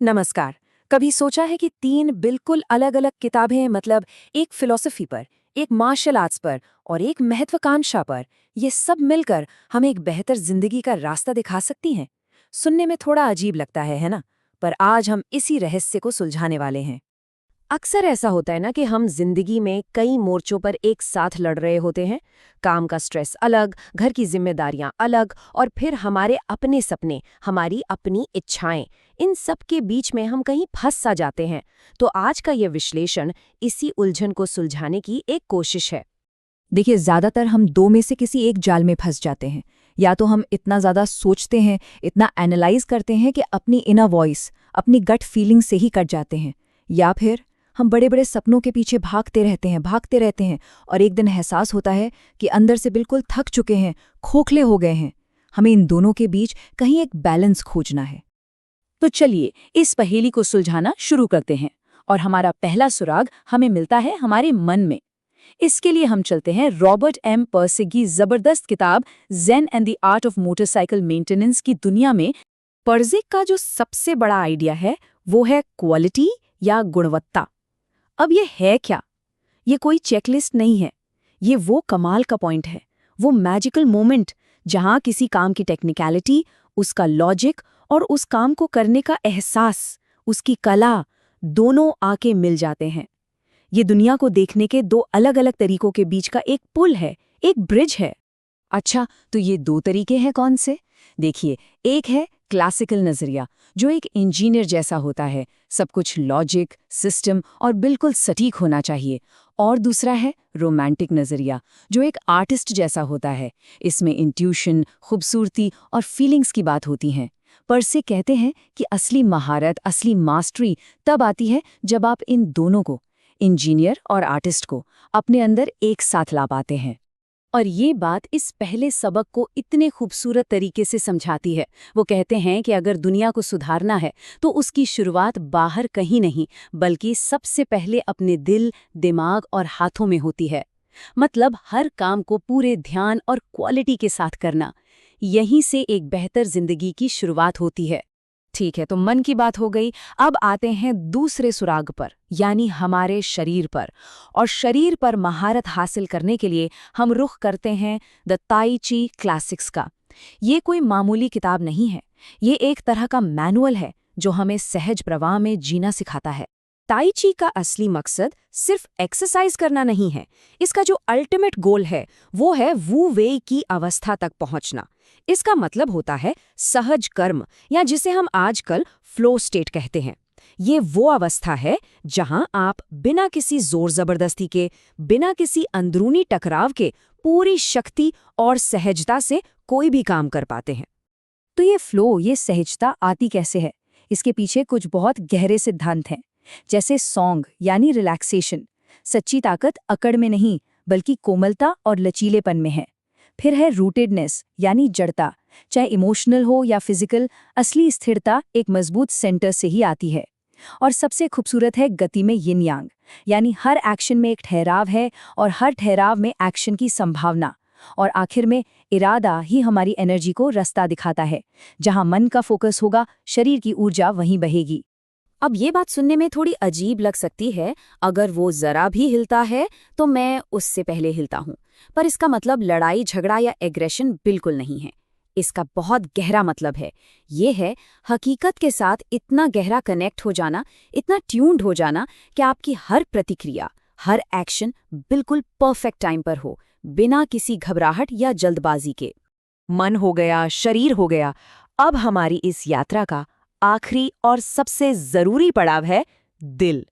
नमस्कार। कभी सोचा है कि तीन बिल्कुल अलग-अलग किताबें मतलब एक फिलॉसफी पर, एक मार्शल आर्ट्स पर और एक महत्वाकांक्षा पर, ये सब मिलकर हमें एक बेहतर जिंदगी का रास्ता दिखा सकती हैं? सुनने में थोड़ा अजीब लगता है ना? पर आज हम इसी रहस्य को सुलझाने वाले हैं। अक्सर ऐसा होता है ना कि हम जिंदगी में कई मोर्चों पर एक साथ लड़ रहे होते हैं। काम का स्ट्रेस अलग, घर की जिम्मेदारियां अलग और फिर हमारे अपने सपने, हमारी अपनी इच्छाएं, इन सब के बीच में हम कहीं फंस सा जाते हैं। तो आज का ये विश्लेषण इसी उलझन को सुलझाने की एक कोशिश है। देखिए, ज़्यादातर हम दो में से किसी एक जाल में फंस जाते हैं। या तो हम इतना ज़्यादा सोचते हैं, इतना एनालाइज करते हैं कि अपनी इनर वॉइस, अपनी गट फीलिंग से ही कट जाते हैं। या फिर हम बड़े बड़े सपनों के पीछे भागते रहते हैं और एक दिन एहसास होता है कि अंदर से बिल्कुल थक चुके हैं, खोखले हो गए हैं। हमें इन दोनों के बीच कहीं एक बैलेंस खोजना है। तो चलिए इस पहेली को सुलझाना शुरू करते हैं। और हमारा पहला सुराग हमें मिलता है हमारे मन में। इसके लिए हम चलते हैं रॉबर्ट एम पर्सिग की जबरदस्त किताब zen and the art of motorcycle maintenance की दुनिया में। पर्सिग का जो सबसे बड़ा आइडिया है वो है क्वालिटी या गुणवत्ता। अब ये है क्या? ये कोई चेकलिस्ट नहीं है। ये वो कमाल का पॉइंट है, वो मैजिकल मोमेंट जहां किसी काम की टेक्निकलिटी, उसका लॉजिक और उस काम को करने का एहसास, उसकी कला, दोनों आके मिल जाते हैं। ये दुनिया को देखने के दो अलग-अलग तरीकों के बीच का एक पुल है, एक ब्रिज है। अच्छा, तो ये दो तरीके हैं कौन से? देखिए, एक है क्लासिकल नजरिया, जो एक इंजीनियर जैसा होता है, सब कुछ लॉजिक, सिस्टम और बिल्कुल सटीक होना चाहिए। और दूसरा है रोमांटिक नजरिया, जो एक आर्टिस्ट जैसा होता है। इसमें इंट्यूशन, खूबसूरती और फीलिंग्स की बात होती है। पर से कहते हैं कि असली महारत, असली मास्टरी तब आती है जब आप इन दोनों को, इंजीनियर और आर्टिस्ट को, अपने अंदर एक साथ ला पाते हैं। और ये बात इस पहले सबक को इतने खूबसूरत तरीके से समझाती है। वो कहते हैं कि अगर दुनिया को सुधारना है तो उसकी शुरुआत बाहर कहीं नहीं, बल्कि सबसे पहले अपने दिल, दिमाग और हाथों में होती है। मतलब हर काम को पूरे ध्यान और क्वालिटी के साथ करना, यहीं से एक बेहतर जिंदगी की शुरुआत होती है। ठीक है, तो मन की बात हो गई। अब आते हैं दूसरे सुराग पर, यानी हमारे शरीर पर। और शरीर पर महारत हासिल करने के लिए हम रुख करते हैं द ताई ची क्लासिक्स का। ये कोई मामूली किताब नहीं है, ये एक तरह का मैनुअल है जो हमें सहज प्रवाह में जीना सिखाता है। ताई ची का असली मकसद सिर्फ एक्सरसाइज करना नहीं है। इसका जो अल्टीमेट गोल है वो है वू वेई की अवस्था तक पहुंचना। इसका मतलब होता है सहज कर्म, या जिसे हम आजकल फ्लो स्टेट कहते हैं। ये वो अवस्था है जहां आप बिना किसी जोर जबरदस्ती के, बिना किसी अंदरूनी टकराव के, पूरी शक्ति और सहजता से कोई भी काम कर पाते हैं। तो ये फ्लो, ये सहजता आती कैसे है? इसके पीछे कुछ बहुत गहरे सिद्धांत हैं। जैसे सॉन्ग यानी रिलैक्सेशन। सच्ची ताकत अकड़ में नहीं, बल्कि कोमलता और लचीलेपन में है। फिर है रूटेडनेस यानी जड़ता। चाहे इमोशनल हो या फिजिकल, असली स्थिरता एक मजबूत सेंटर से ही आती है। और सबसे खूबसूरत है गति में यिन यांग, यानी हर एक्शन में एक ठहराव है और हर ठहराव में एक्शन की संभावना। और आखिर में इरादा ही हमारी एनर्जी को रास्ता दिखाता है। जहां मन का फोकस होगा, शरीर की ऊर्जा वहीं बहेगी। अब ये बात सुनने में थोड़ी अजीब लग सकती है। अगर वो जरा भी हिलता है तो मैं उससे पहले हिलता हूँ। पर इसका मतलब लड़ाई झगड़ा या एग्रेशन बिल्कुल नहीं है। इसका बहुत गहरा मतलब है। ये है हकीकत के साथ इतना गहरा कनेक्ट हो जाना, इतना ट्यून्ड हो जाना कि आपकी हर प्रतिक्रिया, हर एक्शन बिल्कुल परफेक्ट टाइम पर हो, बिना किसी घबराहट या जल्दबाजी के। मन हो गया, शरीर हो गया। अब हमारी इस यात्रा का आखिरी और सबसे जरूरी पड़ाव है दिल।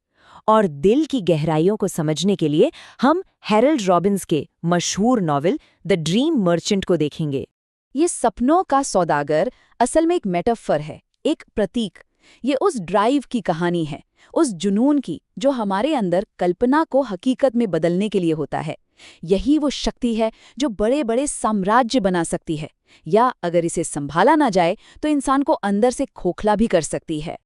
और दिल की गहराइयों को समझने के लिए हम हैरोल्ड रॉबिन्स के मशहूर नॉवेल द ड्रीम मर्चेंट को देखेंगे। ये सपनों का सौदागर असल में एक मेटाफर है, एक प्रतीक। ये उस ड्राइव की कहानी है, उस जुनून की जो हमारे अंदर कल्पना को हकीकत में बदलने के लिए होता है। यही वो शक्ति है जो बड़े बड़े साम्राज्य बना सकती है, या अगर इसे संभाला ना जाए तो इंसान को अंदर से खोखला भी कर सकती है।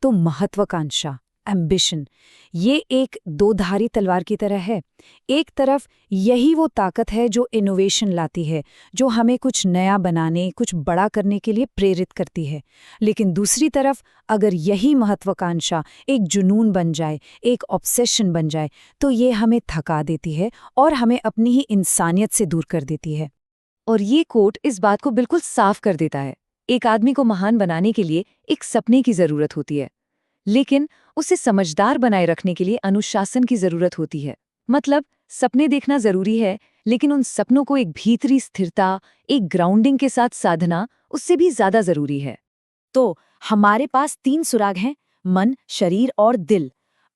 तो महत्वाकांक्षा, एम्बिशन। ये एक दो-धारी तलवार की तरह है। एक तरफ यही वो ताकत है जो इनोवेशन लाती है, जो हमें कुछ नया बनाने, कुछ बड़ा करने के लिए प्रेरित करती है। लेकिन दूसरी तरफ अगर यही महत्वाकांक्षा एक जुनून बन जाए, एक ऑब्सेशन बन जाए, तो ये हमें थका देती है और हमें अपनी ही इंसानियत से दूर कर देती है। और ये कोट इस बात को बिल्कुल साफ कर देता है। एक आदमी को महान बनाने के लिए एक सपने की जरूरत होती है, लेकिन उसे समझदार बनाए रखने के लिए अनुशासन की जरूरत होती है। मतलब सपने देखना जरूरी है, लेकिन उन सपनों को एक भीतरी स्थिरता, एक ग्राउंडिंग के साथ साधना उससे भी ज्यादा जरूरी है। तो हमारे पास 3 सुराग हैं, मन, शरीर और दिल।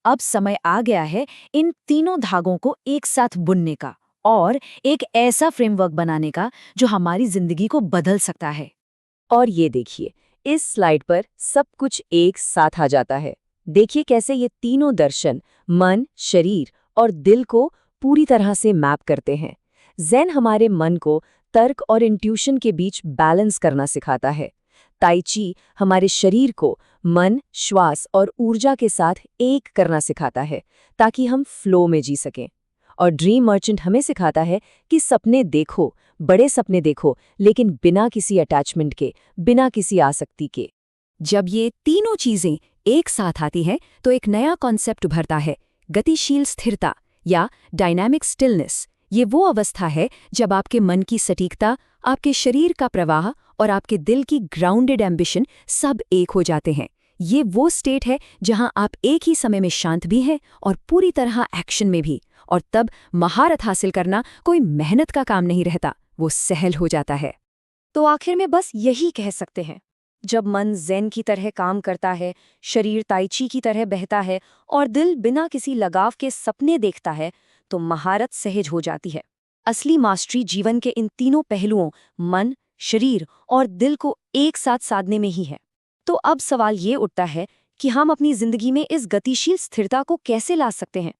अब समय आ गया है इन तीनों धागों को एक साथ बुनने का और एक ऐसा फ्रेमवर्क बनाने का जो हमारी जिंदगी को बदल सकता है। और ये देखिए, इस स्लाइड पर सब कुछ एक साथ आ जाता है। देखिए कैसे ये तीनों दर्शन मन, शरीर और दिल को पूरी तरह से मैप करते हैं। ज़ेन हमारे मन को तर्क और इंट्यूशन के बीच बैलेंस करना सिखाता है। ताई ची हमारे शरीर को मन, श्वास और ऊर्जा के साथ एक करना सिखाता है, ताकि हम फ्लो में जी सकें। और ड्रीम मर्चेंट हमें सिखाता है कि सपने देखो, बड़े सपने देखो, लेकिन बिना किसी अटैचमेंट के, बिना किसी आसक्ति के। जब ये तीनों चीजें एक साथ आती हैं, तो एक नया कॉन्सेप्ट उभरता है, गतिशील स्थिरता या डायनामिक स्टिलनेस। ये वो अवस्था है जब आपके मन की सटीकता, आपके शरीर का प्रवाह और आपके दिल की ग्राउंडेड एम्बिशन सब एक हो जाते हैं। ये वो स्टेट है जहां आप एक ही समय में शांत भी हैं और पूरी तरह एक्शन में भी। और तब महारत हासिल करना कोई मेहनत का काम नहीं रहता, वो सहल हो जाता है। तो आखिर में बस यही कह सकते हैं, जब मन ज़ेन की तरह काम करता है, शरीर ताई ची की तरह बहता है और दिल बिना किसी लगाव के सपने देखता है, तो महारत सहज हो जाती है। असली मास्टरी जीवन के इन तीनों पहलुओं मन, शरीर और दिल को एक साथ साधने में ही है। तो अब सवाल ये उठता है कि हम अपनी जिंदगी में इस गतिशील स्थिरता को कैसे ला सकते हैं।